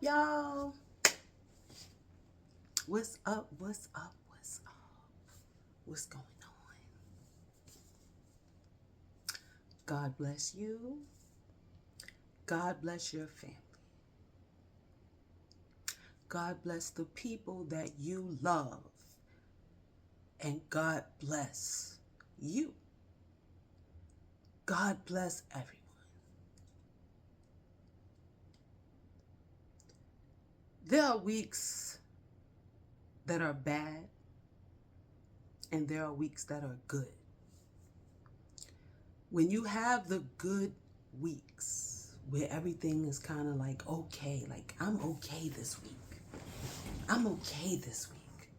y'all? What's up? What's up? What's up? What's going on? God bless you. God bless your family. God bless the people that you love. And God bless you. God bless everyone. There are weeks that are bad, and there are weeks that are good. When you have the good weeks where everything is kind of like okay, like I'm okay this week. I'm okay this week.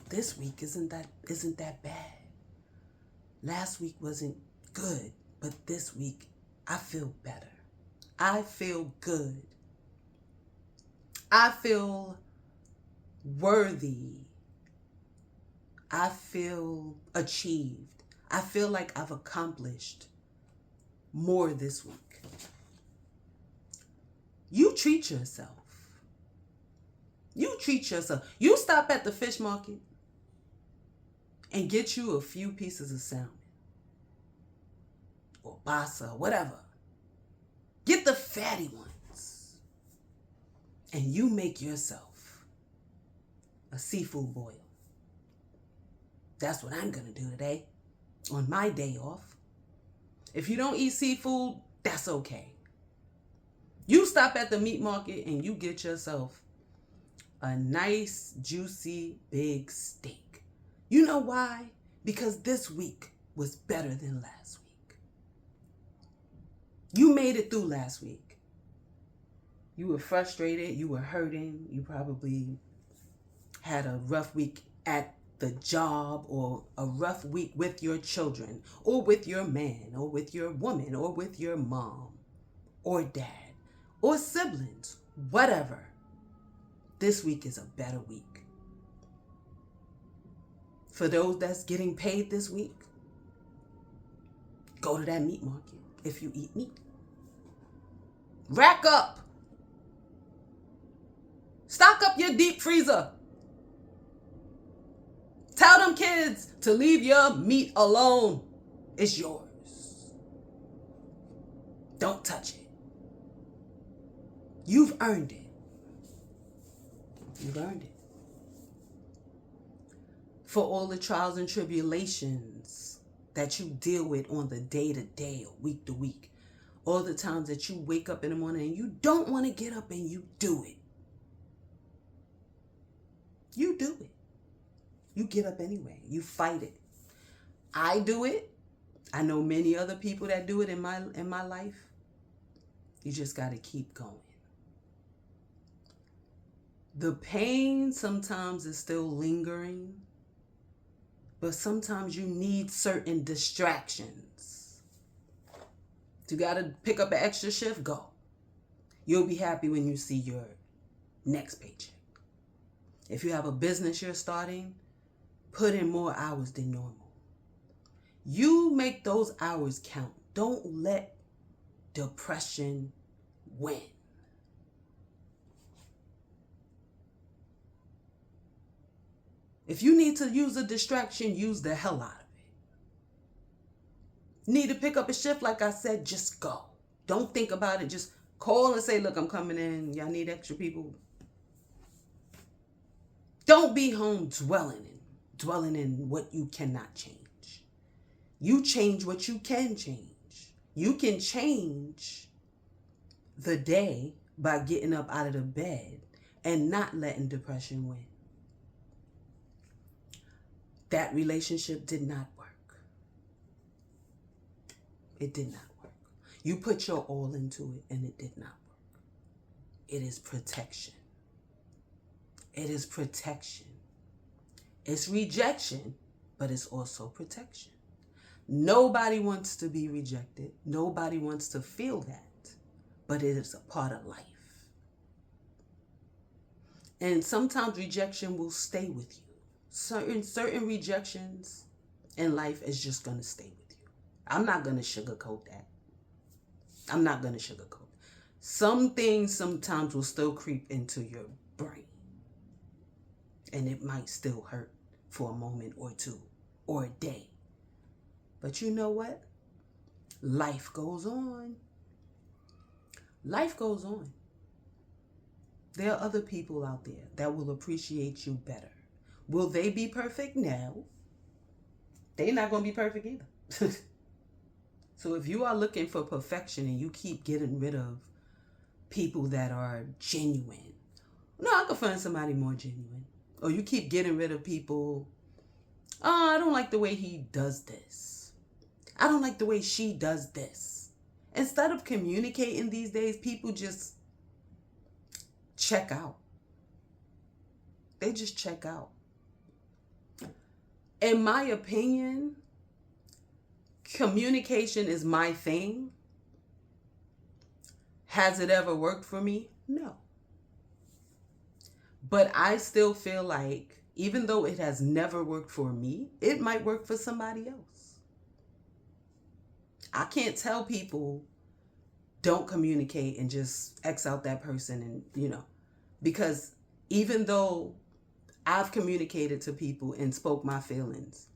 This week isn't that bad. Last week wasn't good, but this week I feel better. I feel good. I feel worthy. I feel achieved. I feel like I've accomplished more this week. You treat yourself. You treat yourself. You stop at the fish market and get you a few pieces of salmon or basa, whatever. Get the fatty ones. And you make yourself a seafood boil. That's what I'm going to do today on my day off. If you don't eat seafood, that's okay. You stop at the meat market and you get yourself a nice, juicy, big steak. You know why? Because this week was better than last week. You made it through last week. You were frustrated. You were hurting. You probably had a rough week at the job, or a rough week with your children, or with your man, or with your woman, or with your mom, or dad, or siblings, whatever. This week is a better week. For those that's getting paid this week, go to that meat market if you eat meat. Rack up. Stock up your deep freezer. Tell them kids to leave your meat alone. It's yours. Don't touch it. You've earned it. You've earned it. For all the trials and tribulations that you deal with on the day-to-day or week-to-week, all the times that you wake up in the morning and you don't want to get up and you do it. You do it. You get up anyway. You fight it. I do it. I know many other people that do it in my life. You just got to keep going. The pain sometimes is still lingering, but sometimes you need certain distractions. You got to pick up an extra shift, go. You'll be happy when you see your next paycheck. If you have a business you're starting, put in more hours than normal. You make those hours count. Don't let depression win. If you need to use a distraction, use the hell out of it. Need to pick up a shift, like I said, just go. Don't think about it. Just call and say, look, I'm coming in. Y'all need extra people. Don't be home dwelling in what you cannot change. You change what you can change. You can change the day by getting up out of the bed and not letting depression win. That relationship did not work. It did not work. You put your all into it and it did not work. It is protection. It is protection. It's rejection, but it's also protection. Nobody wants to be rejected. Nobody wants to feel that, but it is a part of life. And sometimes rejection will stay with you. Certain rejections in life is just going to stay with you. I'm not going to sugarcoat that. some things sometimes will still creep into your brain. And it might still hurt for a moment or two or a day. But you know what? Life goes on. Life goes on. There are other people out there that will appreciate you better. Will they be perfect? No. They're not going to be perfect either. So if you are looking for perfection and you keep getting rid of people that are genuine, no, I could find somebody more genuine. Or you keep getting rid of people, oh, I don't like the way he does this. I don't like the way she does this. Instead of communicating these days, people just check out. They just check out. In my opinion, communication is my thing. Has it ever worked for me? No. But I still feel like, even though it has never worked for me, it might work for somebody else. I can't tell people don't communicate and just X out that person and, because even though I've communicated to people and spoke my feelings,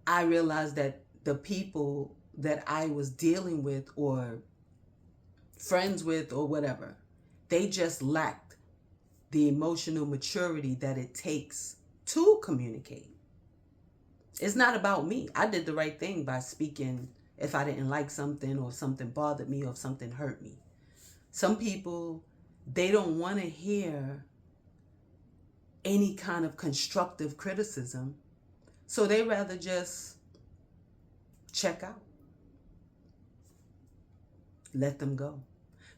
I realized that the people that I was dealing with or friends with or whatever, they just lacked the emotional maturity that it takes to communicate. It's not about me. I did the right thing by speaking if I didn't like something or something bothered me or if something hurt me. Some people, they don't want to hear any kind of constructive criticism, so they rather just check out. Let them go.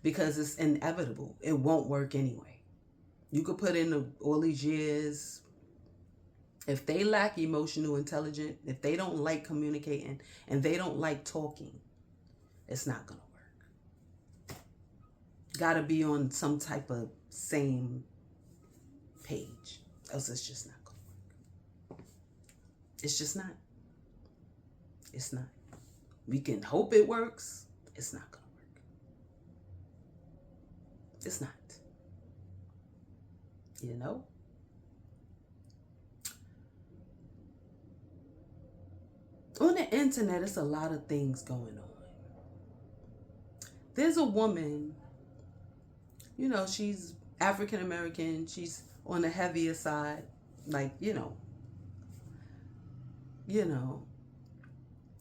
Because it's inevitable. It won't work anyway. You could put in all these years. If they lack emotional intelligence, if they don't like communicating, and they don't like talking, it's not going to work. Got to be on some type of same page. Else it's just not going to work. It's just not. It's not. We can hope it works. It's not going to work. It's not. You know? On the internet, it's a lot of things going on. There's a woman, she's African American. She's on the heavier side, like,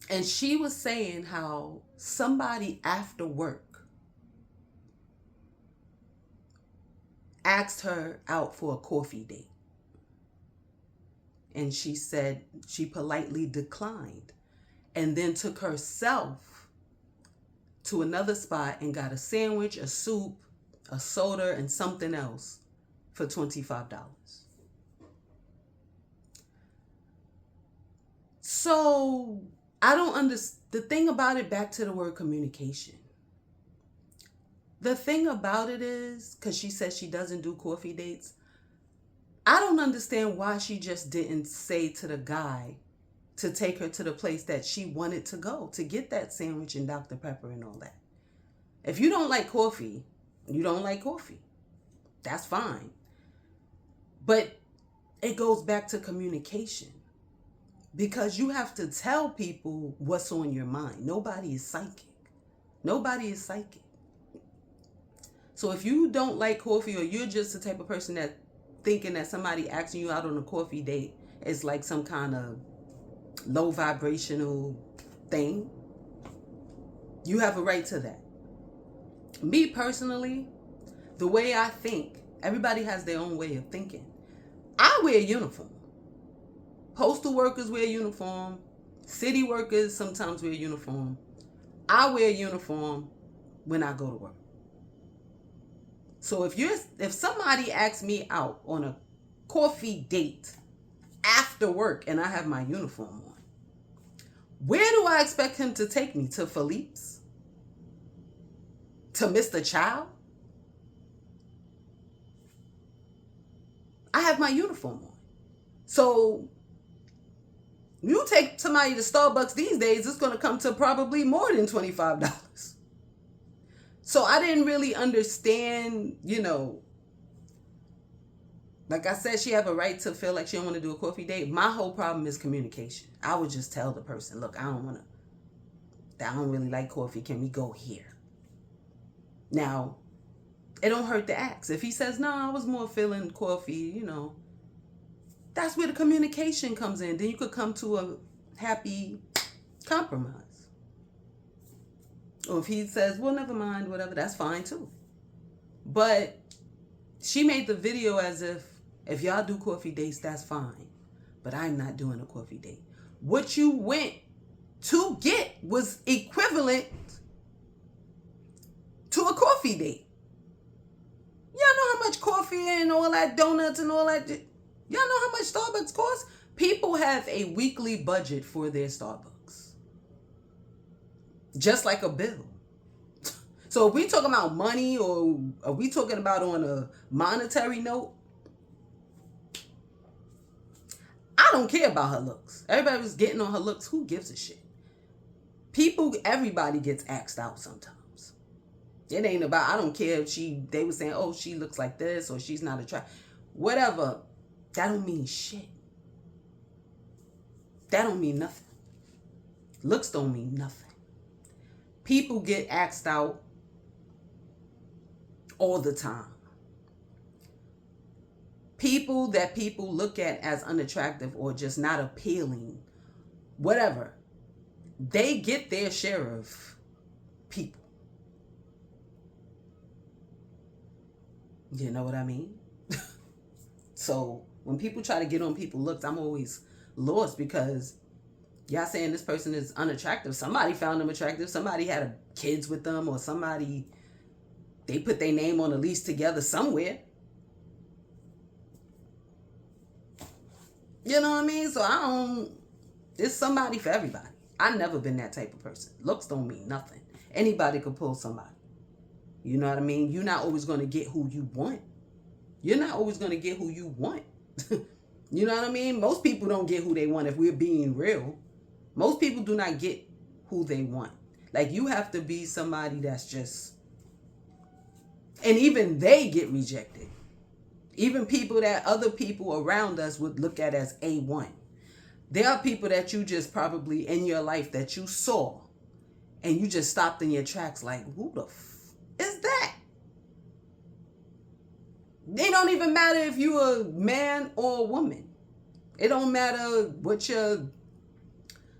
and she was saying how somebody after work asked her out for a coffee date. And she said she politely declined and then took herself to another spot and got a sandwich, a soup, a soda, and something else for $25. So I don't understand. The thing about it, back to the word communication. The thing about it is, because she says she doesn't do coffee dates, I don't understand why she just didn't say to the guy to take her to the place that she wanted to go to get that sandwich and Dr. Pepper and all that. If you don't like coffee, you don't like coffee. That's fine. But it goes back to communication, because you have to tell people what's on your mind. Nobody is psychic. Nobody is psychic. So if you don't like coffee, or you're just the type of person that thinking that somebody asking you out on a coffee date is like some kind of low vibrational thing, you have a right to that. Me personally, the way I think, everybody has their own way of thinking. I wear a uniform. Postal workers wear a uniform. City workers sometimes wear a uniform. I wear a uniform when I go to work. So if somebody asks me out on a coffee date after work and I have my uniform on, where do I expect him to take me? To Philippe's? To Mr. Child? I have my uniform on. So you take somebody to Starbucks these days, it's going to come to probably more than $25. So I didn't really understand, like I said, she have a right to feel like she don't want to do a coffee date. My whole problem is communication. I would just tell the person, look, I don't really like coffee. Can we go here? Now, it don't hurt to ask. If he says, no, I was more feeling coffee, that's where the communication comes in. Then you could come to a happy compromise. Or if he says, well, never mind, whatever, that's fine too. But she made the video as if y'all do coffee dates, that's fine. But I'm not doing a coffee date. What you went to get was equivalent to a coffee date. Y'all know how much coffee and all that donuts and all that. Y'all know how much Starbucks costs? People have a weekly budget for their Starbucks. Just like a bill. So if we talking about money, or are we talking about on a monetary note? I don't care about her looks. Everybody was getting on her looks. Who gives a shit? Everybody gets axed out sometimes. It ain't about, I don't care if they were saying, oh, she looks like this or she's not attractive. Whatever. That don't mean shit. That don't mean nothing. Looks don't mean nothing. People get axed out all the time. People that people look at as unattractive or just not appealing, whatever, they get their share of people. You know what I mean? So when people try to get on people's looks, I'm always lost, because y'all saying this person is unattractive. Somebody found them attractive. Somebody had kids with them, or they put their name on a lease together somewhere. You know what I mean? So there's somebody for everybody. I've never been that type of person. Looks don't mean nothing. Anybody could pull somebody. You know what I mean? You're not always going to get who you want. You're not always going to get who you want. You know what I mean? Most people don't get who they want, if we're being real. Most people do not get who they want. Like, you have to be somebody that's just... And even they get rejected. Even people that other people around us would look at as A1. There are people that you just probably in your life that you saw and you just stopped in your tracks like, who the is that? It don't even matter if you a man or a woman. It don't matter what your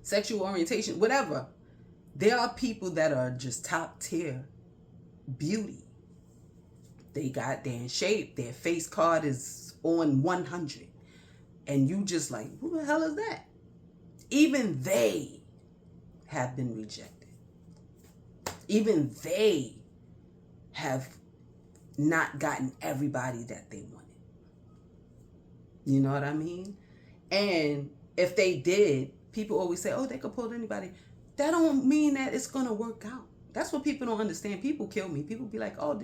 sexual orientation, whatever. There are people that are just top tier beauty. They're in shape. Their face card is on 100. And you just like, who the hell is that? Even they have been rejected. Even they have not gotten everybody that they wanted. You know what I mean? And if they did, people always say, oh, they could pull anybody. That don't mean that it's going to work out. That's what people don't understand. People kill me. People be like, oh,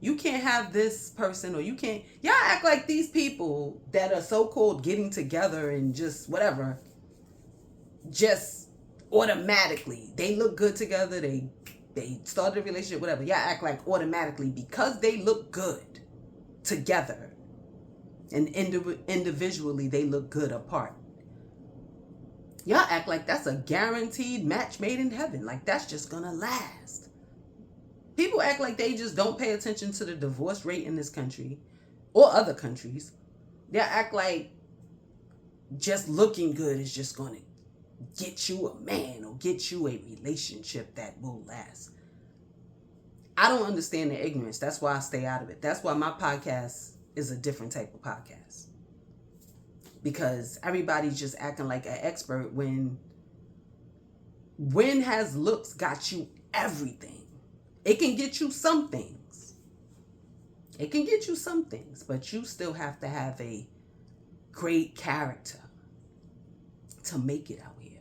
you can't have this person, or you can't. Y'all act like these people that are so-called getting together and just whatever, just automatically, they look good together, they started a relationship, whatever. Y'all act like automatically, because they look good together and individually they look good apart. Y'all act like that's a guaranteed match made in heaven. Like that's just gonna last. People act like they just don't pay attention to the divorce rate in this country or other countries. They act like just looking good is just gonna get you a man or get you a relationship that will last. I don't understand the ignorance. That's why I stay out of it. That's why my podcast is a different type of podcast. Because everybody's just acting like an expert when has looks got you everything? It can get you some things. It can get you some things, but you still have to have a great character to make it out here.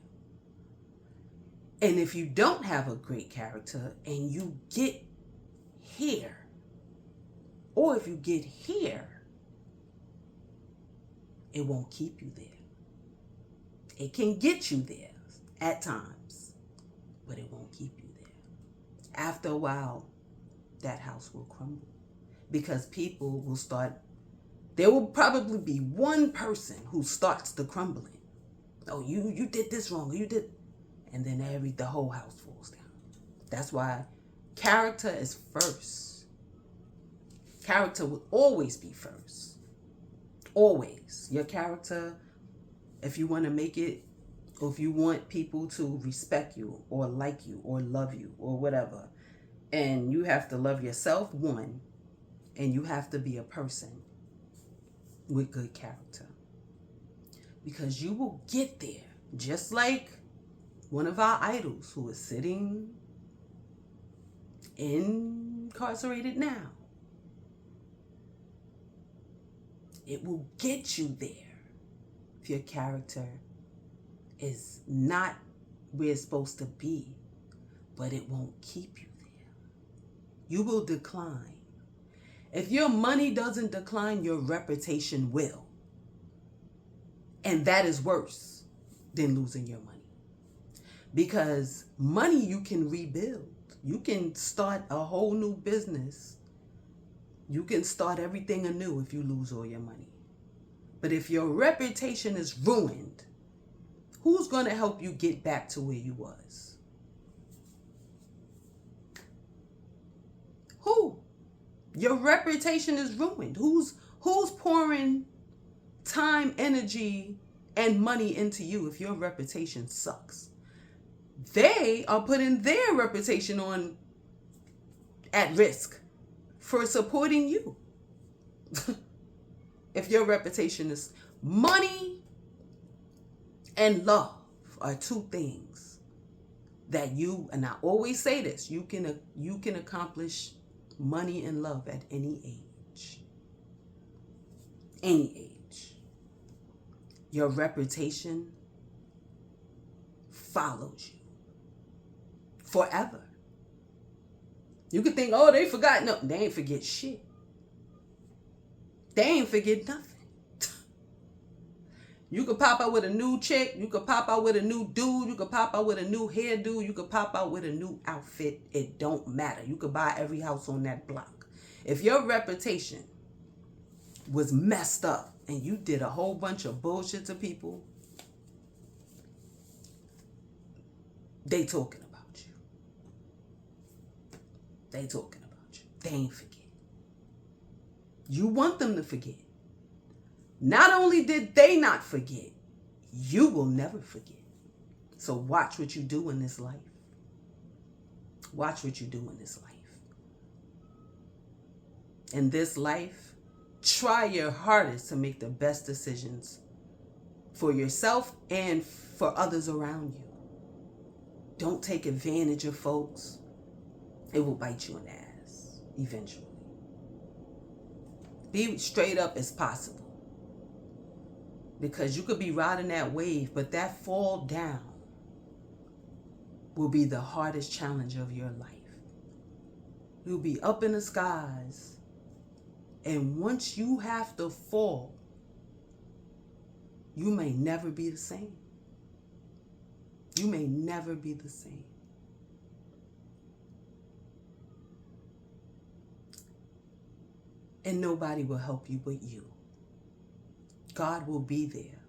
And if you don't have a great character and you get here, or if you get here, it won't keep you there. It can get you there at times, but it won't keep you there. After a while, that house will crumble. Because people will start, there will probably be one person who starts the crumbling. Oh, you did this wrong, you did, and then the whole house falls down. That's why character is first. Character will always be first. Always. Your character, if you want to make it, or if you want people to respect you or like you or love you or whatever, and you have to love yourself, one, and you have to be a person with good character. Because you will get there, just like one of our idols who is sitting incarcerated now. It will get you there if your character is not where it's supposed to be, but it won't keep you there. You will decline. If your money doesn't decline, your reputation will. And that is worse than losing your money. Because money you can rebuild. You can start a whole new business. You can start everything anew if you lose all your money. But if your reputation is ruined, who's going to help you get back to where you was? Who? Your reputation is ruined. Who's pouring time, energy, and money into you if your reputation sucks? They are putting their reputation on at risk for supporting you. If your reputation is, money and love are two things that you, and I always say this, you can accomplish money and love at any age. Any age. Your reputation follows you forever. You could think, oh, they forgot. No, they ain't forget shit. They ain't forget nothing. You could pop out with a new chick. You could pop out with a new dude. You could pop out with a new hairdo. You could pop out with a new outfit. It don't matter. You could buy every house on that block. If your reputation was messed up and you did a whole bunch of bullshit to people, they talking about you. They talking about you. They ain't forget. You want them to forget. Not only did they not forget, you will never forget. So watch what you do in this life. Watch what you do in this life. In this life, try your hardest to make the best decisions for yourself and for others around you. Don't take advantage of folks. It will bite you in the ass eventually. Be straight up as possible. Because you could be riding that wave, but that fall down will be the hardest challenge of your life. You'll be up in the skies, and once you have to fall, you may never be the same. You may never be the same. And nobody will help you but you. God will be there.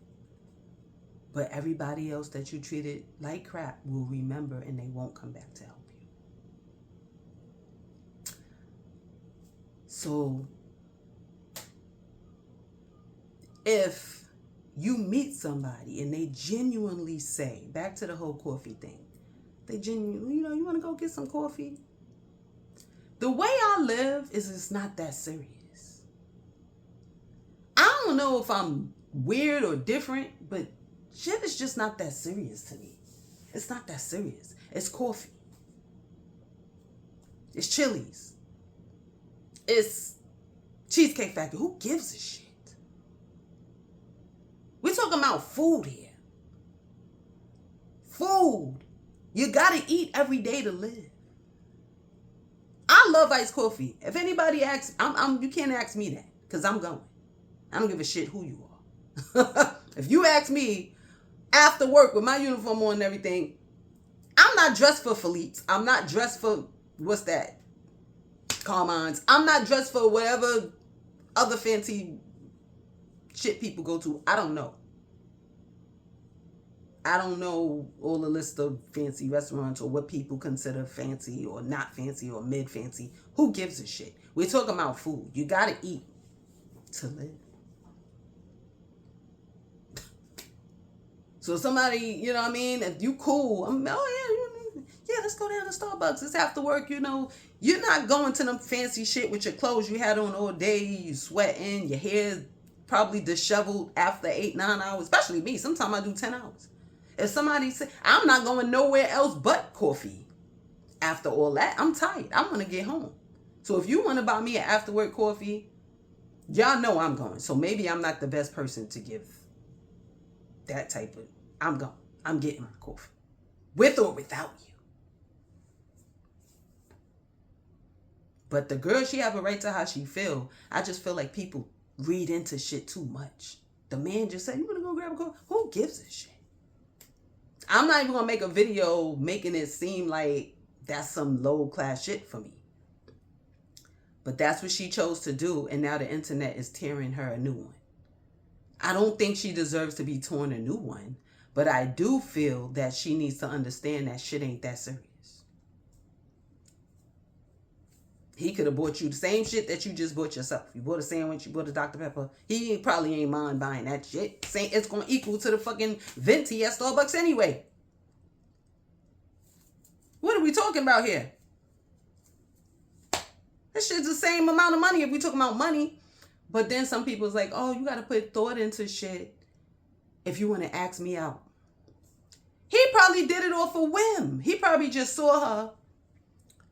But everybody else that you treated like crap will remember, and they won't come back to help you. So, if you meet somebody and they genuinely say, back to the whole coffee thing, they genuinely, you want to go get some coffee? The way I live is it's not that serious. I don't know if I'm weird or different, but shit is just not that serious to me. It's not that serious. It's coffee. It's Chili's. It's Cheesecake Factory. Who gives a shit? We're talking about food here. Food. You gotta eat every day to live. I love iced coffee. If anybody asks, you can't ask me that, because I'm going. I don't give a shit who you are. If you ask me after work with my uniform on and everything, I'm not dressed for Philippe's. I'm not dressed for, what's that? Carmine's. I'm not dressed for whatever other fancy shit people go to. I don't know. I don't know all the list of fancy restaurants or what people consider fancy or not fancy or mid fancy. Who gives a shit? We're talking about food. You gotta eat to live. So somebody, you know what I mean? If you cool, yeah, let's go down to Starbucks. It's after work, you know. You're not going to them fancy shit with your clothes you had on all day. You sweating, your hair probably disheveled after 8-9 hours. Especially me. Sometimes I do 10 hours. If somebody say, I'm not going nowhere else but coffee after all that, I'm tired. I want to get home. So if you want to buy me an after work coffee, y'all know I'm going. So maybe I'm not the best person to give that type of, I'm going. I'm getting my coffee. With or without you. But the girl, she have a right to how she feel. I just feel like people read into shit too much. The man just said, you want to go grab a coffee? Who gives a shit? I'm not even going to make a video making it seem like that's some low class shit for me. But that's what she chose to do. And now the internet is tearing her a new one. I don't think she deserves to be torn a new one. But I do feel that she needs to understand that shit ain't that serious. He could have bought you the same shit that you just bought yourself. You bought a sandwich, you bought a Dr. Pepper. He probably ain't mind buying that shit. It's going to equal to the fucking venti at Starbucks anyway. What are we talking about here? That shit's the same amount of money if we talking about money. But then some people's like, oh, you got to put thought into shit if you want to ask me out. He probably did it off a whim. He probably just saw her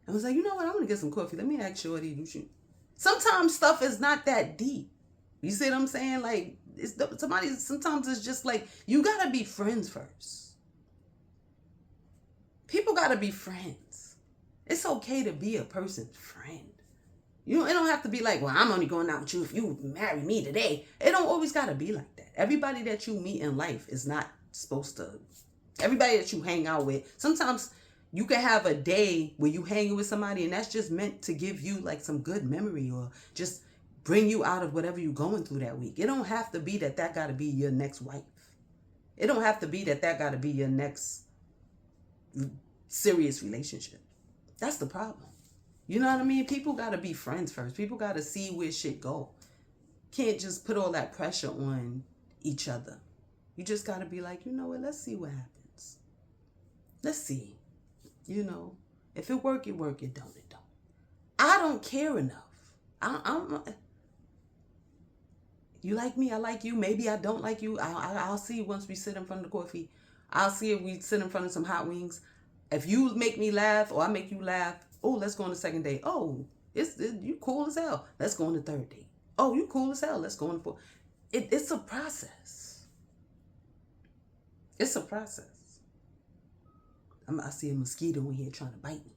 and was like, you know what? I'm going to get some coffee. Let me ask Shorty. Sometimes stuff is not that deep. You see what I'm saying? Like, sometimes it's just like, you got to be friends first. People got to be friends. It's okay to be a person's friend. It don't have to be like, well, I'm only going out with you if you marry me today. It don't always got to be like that. Everybody that you meet in life is not supposed to. Everybody that you hang out with, sometimes you can have a day where you hanging with somebody and that's just meant to give you like some good memory or just bring you out of whatever you're going through that week. It don't have to be that got to be your next wife. It don't have to be that got to be your next serious relationship. That's the problem. You know what I mean? People got to be friends first. People got to see where shit go. Can't just put all that pressure on each other. You just got to be like, you know what? Let's see what happens. Let's see. If it work, it work. It don't, it don't. I don't care enough. You like me, I like you. Maybe I don't like you. I'll see once we sit in front of the coffee. I'll see if we sit in front of some hot wings. If you make me laugh or I make you laugh, oh, let's go on the second date. Oh, you cool as hell. Let's go on the third date. Oh, you cool as hell. Let's go on the fourth. It's a process. It's a process. I see a mosquito in here trying to bite me.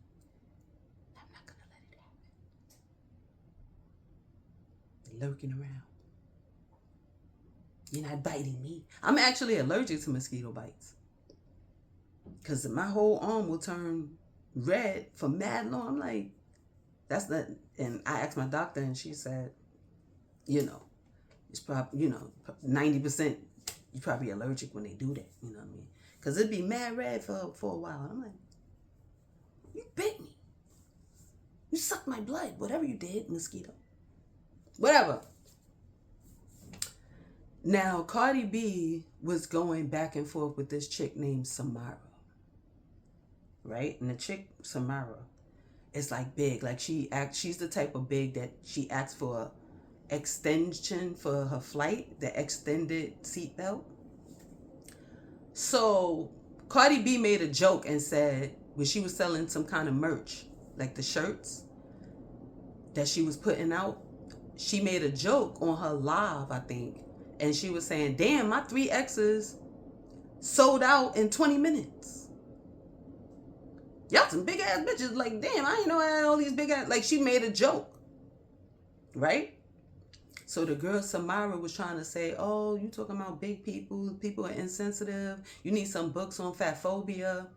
I'm not going to let it happen. They're lurking around. You're not biting me. I'm actually allergic to mosquito bites. Because my whole arm will turn red for mad long. I'm like, that's not. And I asked my doctor and she said, it's probably, 90% you're probably allergic when they do that. You know what I mean? Because it'd be mad red for a while. And I'm like, you bit me. You sucked my blood. Whatever you did, mosquito. Whatever. Now, Cardi B was going back and forth with this chick named Samara. Right? And the chick, Samara, is like big. Like she's the type of big that she asks for extension for her flight, the extended seatbelt. So Cardi B made a joke and said when she was selling some kind of merch, like the shirts that she was putting out, she made a joke on her live, I think. And she was saying, damn, my 3 X's sold out in 20 minutes. Y'all some big ass bitches. Like, damn, I didn't know I had all these big ass. Like, she made a joke. Right? So the girl Samara was trying to say, oh, you talking about big people. People are insensitive. You need some books on fat phobia.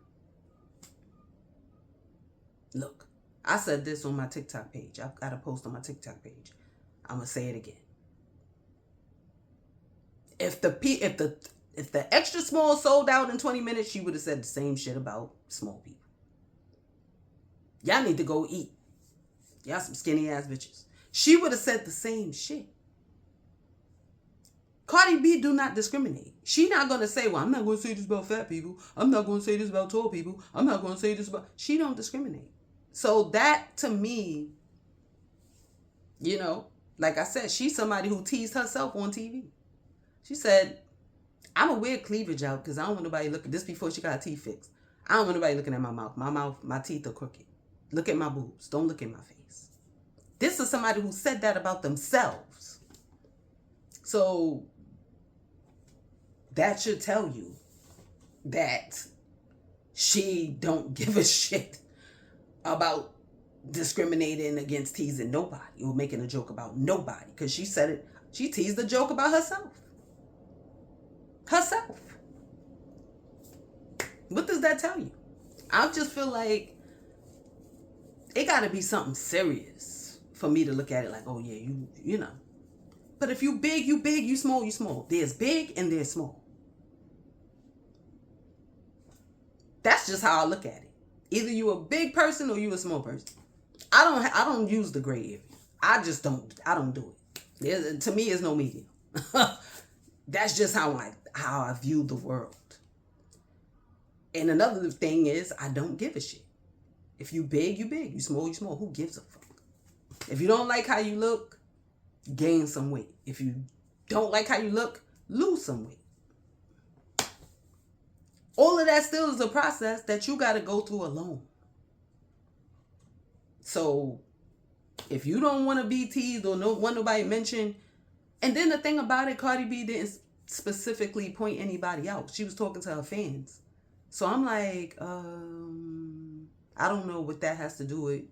Look, I said this on my TikTok page. I've got a post on my TikTok page. I'm gonna say it again. If the extra small sold out in 20 minutes, she would have said the same shit about small people. Y'all need to go eat. Y'all some skinny ass bitches. She would have said the same shit. Cardi B do not discriminate. She not going to say, well, I'm not going to say this about fat people. I'm not going to say this about tall people. I'm not going to say this about... She don't discriminate. So that, to me, you know, like I said, she's somebody who teased herself on TV. She said, I'm going to wear cleavage out because I don't want nobody looking... This before she got her teeth fixed. I don't want nobody looking at my mouth. My teeth are crooked. Look at my boobs. Don't look at my face. This is somebody who said that about themselves. So... that should tell you that she don't give a shit about discriminating against teasing nobody or making a joke about nobody. Because she said it, she teased a joke about herself. Herself. What does that tell you? I just feel like it got to be something serious for me to look at it like, oh yeah, you know. But if you big, you big, you small, you small. There's big and there's small. That's just how I look at it. Either you a big person or you a small person. I don't use the gray area. I don't do it. To me, it's no medium. That's just how I view the world. And another thing is, I don't give a shit. If you big, you big. You small, you small. Who gives a fuck? If you don't like how you look, gain some weight. If you don't like how you look, lose some weight. All of that still is a process that you got to go through alone. So if you don't want to be teased or don't want nobody mentioned, and then the thing about it, Cardi B didn't specifically point anybody out. She was talking to her fans. So I'm like, I don't know what that has to do with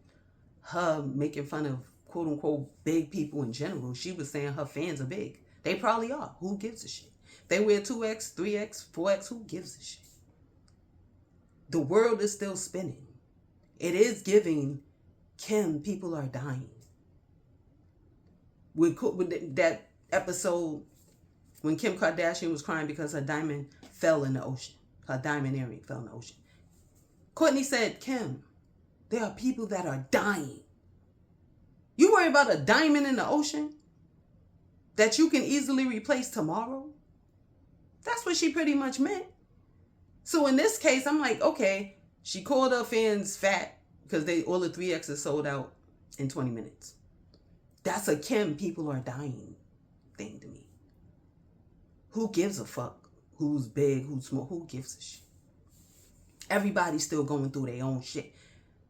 her making fun of quote unquote big people in general. She was saying her fans are big. They probably are. Who gives a shit? They wear 2X, 3X, 4X. Who gives a shit? The world is still spinning. It is giving Kim, people are dying. With that episode when Kim Kardashian was crying because her diamond fell in the ocean. Her diamond earring fell in the ocean. Courtney said, Kim, there are people that are dying. You worry about a diamond in the ocean that you can easily replace tomorrow? That's what she pretty much meant. So in this case, I'm like, okay, she called her fans fat because all the 3Xs sold out in 20 minutes. That's a Kim, people are dying thing to me. Who gives a fuck? Who's big, who's small? Who gives a shit? Everybody's still going through their own shit.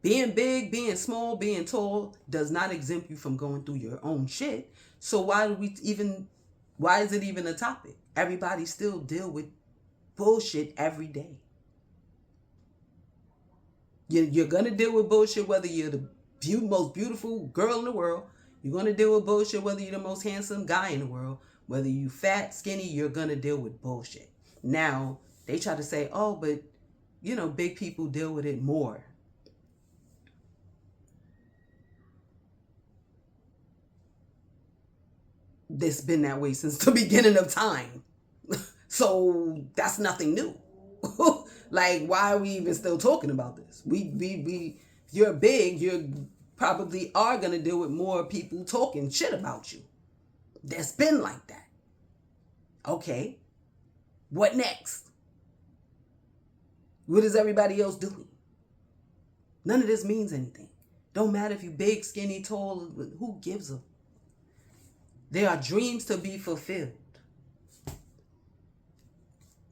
Being big, being small, being tall does not exempt you from going through your own shit. So why is it even a topic? Everybody still deal with bullshit every day. You're going to deal with bullshit whether you're the most beautiful girl in the world. You're going to deal with bullshit whether you're the most handsome guy in the world. Whether you fat, skinny, you're going to deal with bullshit. Now, they try to say, oh, but, you know, big people deal with it more. It's been that way since the beginning of time. So that's nothing new. Like, why are we even still talking about this? You're big, you probably are going to deal with more people talking shit about you. That's been like that. Okay. What next? What is everybody else doing? None of this means anything. Don't matter if you're big, skinny, tall, who gives a... There are dreams to be fulfilled.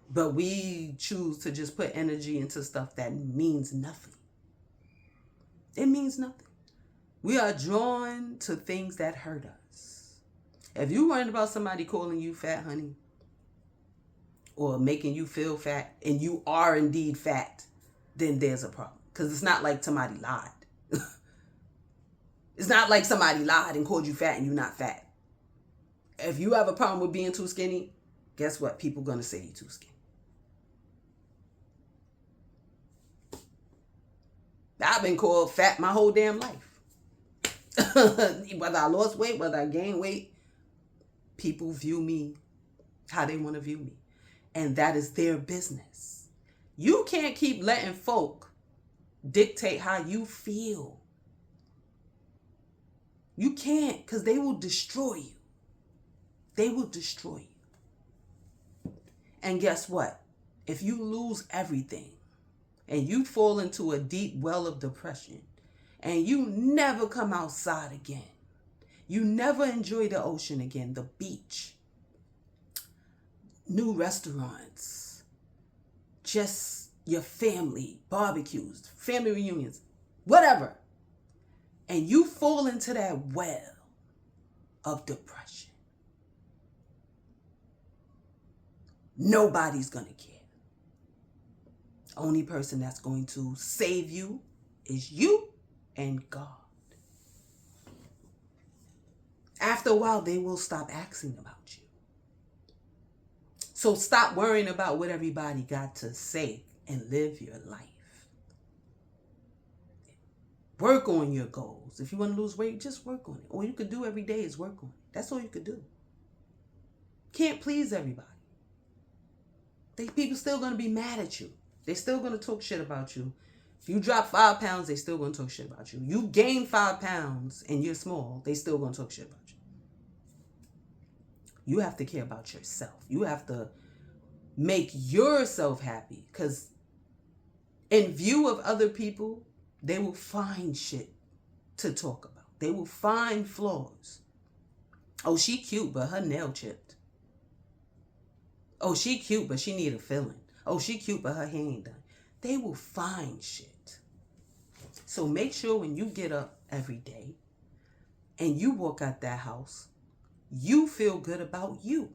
But we choose to just put energy into stuff that means nothing. It means nothing. We are drawn to things that hurt us. If you're worried about somebody calling you fat, honey, or making you feel fat, and you are indeed fat, then there's a problem. Because it's not like somebody lied. It's not like somebody lied and called you fat and you're not fat. If you have a problem with being too skinny, guess what? People going to say you're too skinny. I've been called fat my whole damn life. Whether I lost weight, whether I gained weight, people view me how they want to view me. And that is their business. You can't keep letting folk dictate how you feel. You can't, because they will destroy you. They will destroy you. And guess what? If you lose everything and you fall into a deep well of depression and you never come outside again, you never enjoy the ocean again, the beach, new restaurants, just your family, barbecues, family reunions, whatever, and you fall into that well of depression, nobody's going to care. Only person that's going to save you is you and God. After a while, they will stop asking about you. So stop worrying about what everybody got to say and live your life. Work on your goals. If you want to lose weight, just work on it. All you could do every day is work on it. That's all you could do. Can't please everybody. People still going to be mad at you. They're still going to talk shit about you. If you drop 5 pounds, they still going to talk shit about you. You gain 5 pounds and you're small, they still going to talk shit about you. You have to care about yourself. You have to make yourself happy, because in view of other people, they will find shit to talk about. They will find flaws. Oh, she cute, but her nail chipped. Oh, she cute, but she need a filling. Oh, she cute, but her hair ain't done. They will find shit. So make sure when you get up every day and you walk out that house, you feel good about you.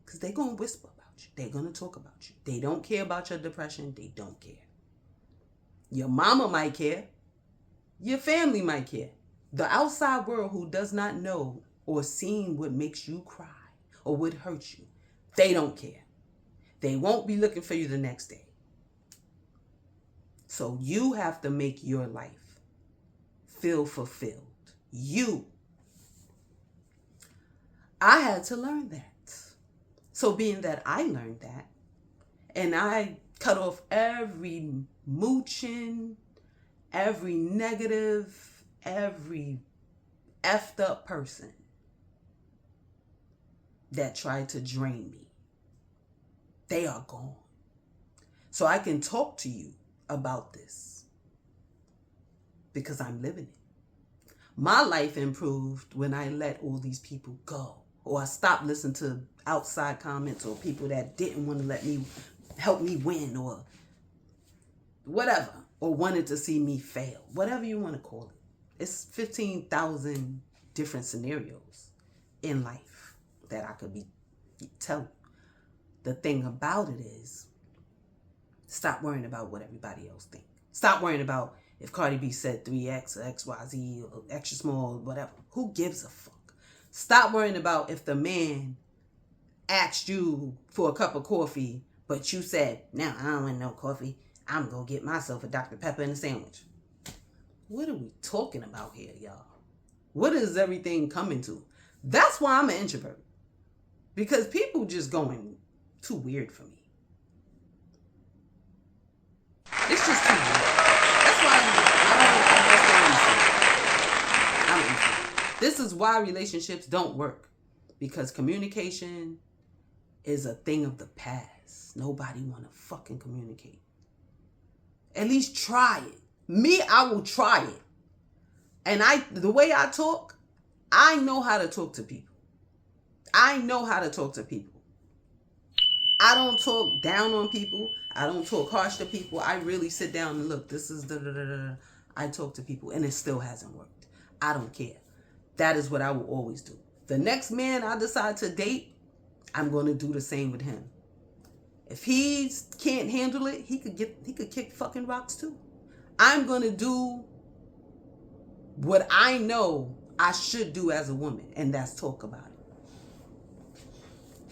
Because they're going to whisper about you. They're going to talk about you. They don't care about your depression. They don't care. Your mama might care. Your family might care. The outside world who does not know or seen what makes you cry or what hurts you, they don't care. They won't be looking for you the next day. So you have to make your life feel fulfilled. I had to learn that. So being that I learned that, and I cut off every mooching, every negative, every effed up person that tried to drain me. They are gone. So I can talk to you about this because I'm living it. My life improved when I let all these people go, or I stopped listening to outside comments or people that didn't want to help me win or whatever, or wanted to see me fail, whatever you want to call it. It's 15,000 different scenarios in life that I could be telling. The thing about it is, stop worrying about what everybody else thinks. Stop worrying about if Cardi B said 3X or XYZ or extra small, whatever. Who gives a fuck? Stop worrying about if the man asked you for a cup of coffee, but you said, "Now I don't want no coffee. I'm going to get myself a Dr. Pepper and a sandwich." What are we talking about here, y'all? What is everything coming to? That's why I'm an introvert. Because people just going too weird for me. It's just too weird. That's why I'm an introvert. This is why relationships don't work. Because communication is a thing of the past. Nobody want to fucking communicate. At least try it. Me, I will try it. And the way I talk, I know how to talk to people. I know how to talk to people. I don't talk down on people. I don't talk harsh to people. I really sit down and look, this is da-da-da-da-da. I talk to people and it still hasn't worked. I don't care. That is what I will always do. The next man I decide to date, I'm going to do the same with him. If he can't handle it, he could kick fucking rocks too. I'm going to do what I know I should do as a woman, and that's talk about it.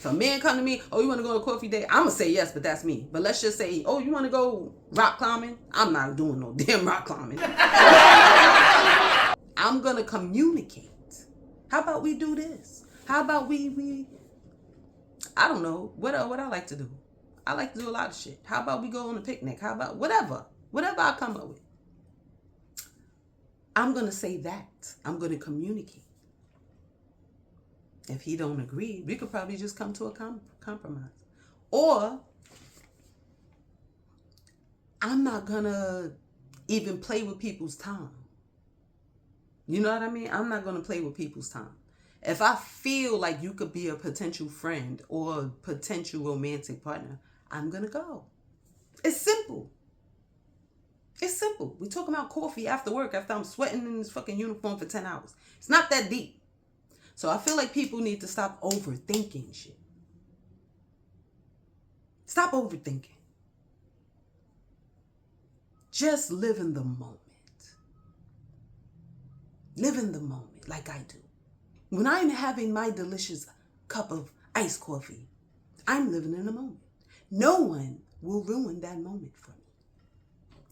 If a man come to me, oh, you want to go on a coffee date? I'm going to say yes, but that's me. But let's just say, oh, you want to go rock climbing? I'm not doing no damn rock climbing. I'm going to communicate. How about we do this? How about we I don't know, what I like to do. I like to do a lot of shit. How about we go on a picnic? How about whatever I come up with. I'm going to say that. I'm going to communicate. If he don't agree, we could probably just come to a compromise. Or I'm not going to even play with people's time. You know what I mean? I'm not going to play with people's time. If I feel like you could be a potential friend or a potential romantic partner, I'm going to go. It's simple. It's simple. We talking about coffee after work, after I'm sweating in this fucking uniform for 10 hours. It's not that deep. So I feel like people need to stop overthinking shit. Stop overthinking. Just live in the moment. Live in the moment like I do. When I'm having my delicious cup of iced coffee, I'm living in the moment. No one will ruin that moment for me.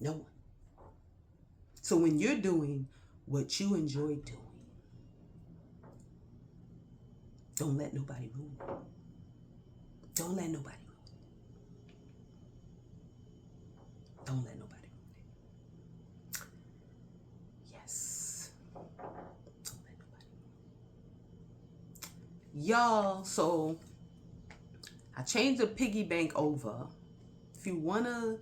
No one. So when you're doing what you enjoy doing, don't let nobody ruin it. Don't let nobody ruin it. Don't let nobody ruin it. Yes. Don't let nobody ruin it. Y'all, so I changed the piggy bank over. If you want to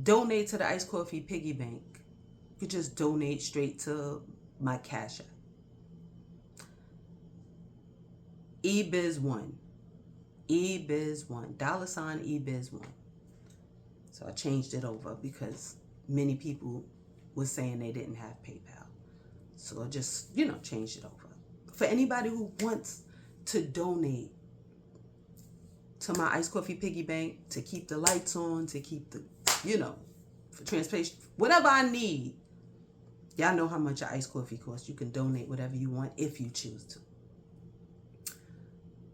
donate to the Iced Coffee piggy bank, you could just donate straight to my Cash App. eBiz1. eBiz1. $ eBiz1. So I changed it over because many people were saying they didn't have PayPal. So I just, changed it over. For anybody who wants to donate to my Iced Coffee piggy bank, to keep the lights on, to keep the, for transportation, whatever I need. Y'all know how much your iced coffee costs. You can donate whatever you want if you choose to.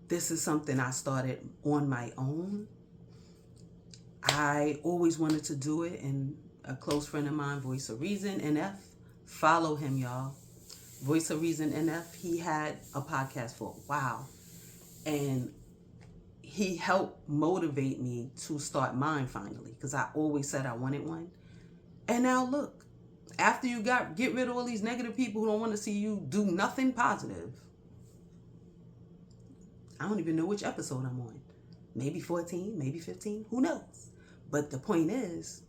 This is something I started on my own. I always wanted to do it, and a close friend of mine, Voice of Reason, NF, follow him, y'all. Voice of Reason, NF, he had a podcast for a while, and he helped motivate me to start mine finally, because I always said I wanted one. And now look, after you get rid of all these negative people who don't want to see you do nothing positive, I don't even know which episode I'm on. Maybe 14, maybe 15, who knows? But the point is,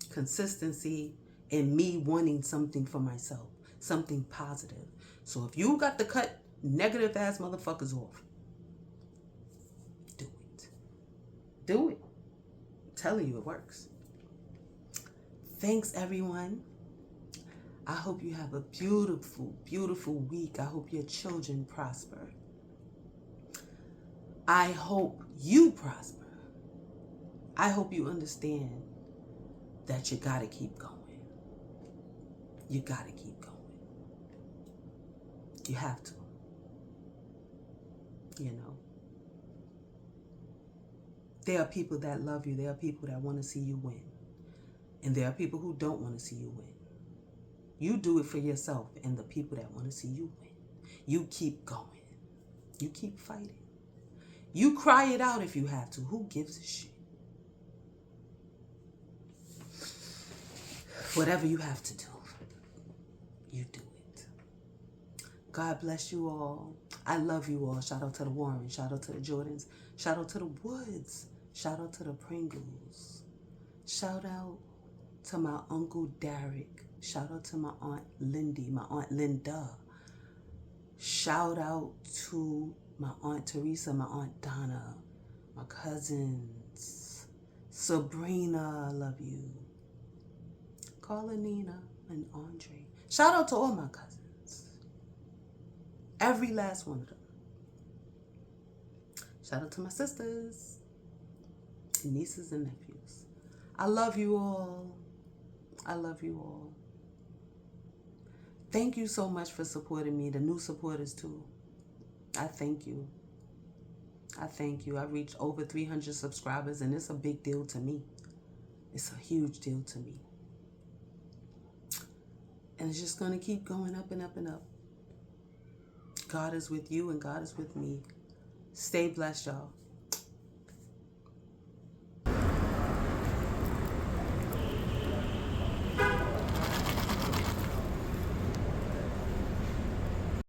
consistency and me wanting something for myself, something positive. So if you got to cut negative ass motherfuckers off, do it. Do it. I'm telling you, it works. Thanks, everyone. I hope you have a beautiful, beautiful week. I hope your children prosper. I hope you prosper. I hope you understand that you gotta keep going. You gotta keep going. You have to. There are people that love you. There are people that want to see you win. And there are people who don't want to see you win. You do it for yourself and the people that want to see you win. You keep going. You keep fighting. You cry it out if you have to. Who gives a shit? Whatever you have to do, you do it. God bless you all. I love you all. Shout out to the Warrens. Shout out to the Jordans. Shout out to the Woods. Shout out to the Pringles. Shout out to my Uncle Derek. Shout out to my Aunt Lindy, my Aunt Linda. Shout out to my Aunt Teresa, my Aunt Donna, my cousins. Sabrina, I love you. Carla, Nina, and Andre. Shout out to all my cousins. Every last one of them. Shout out to my sisters, nieces and nephews. I love you all. I love you all. Thank you so much for supporting me, the new supporters too. I thank you. I thank you. I reached over 300 subscribers, and it's a big deal to me. It's a huge deal to me. And it's just going to keep going up and up and up. God is with you and God is with me. Stay blessed, y'all.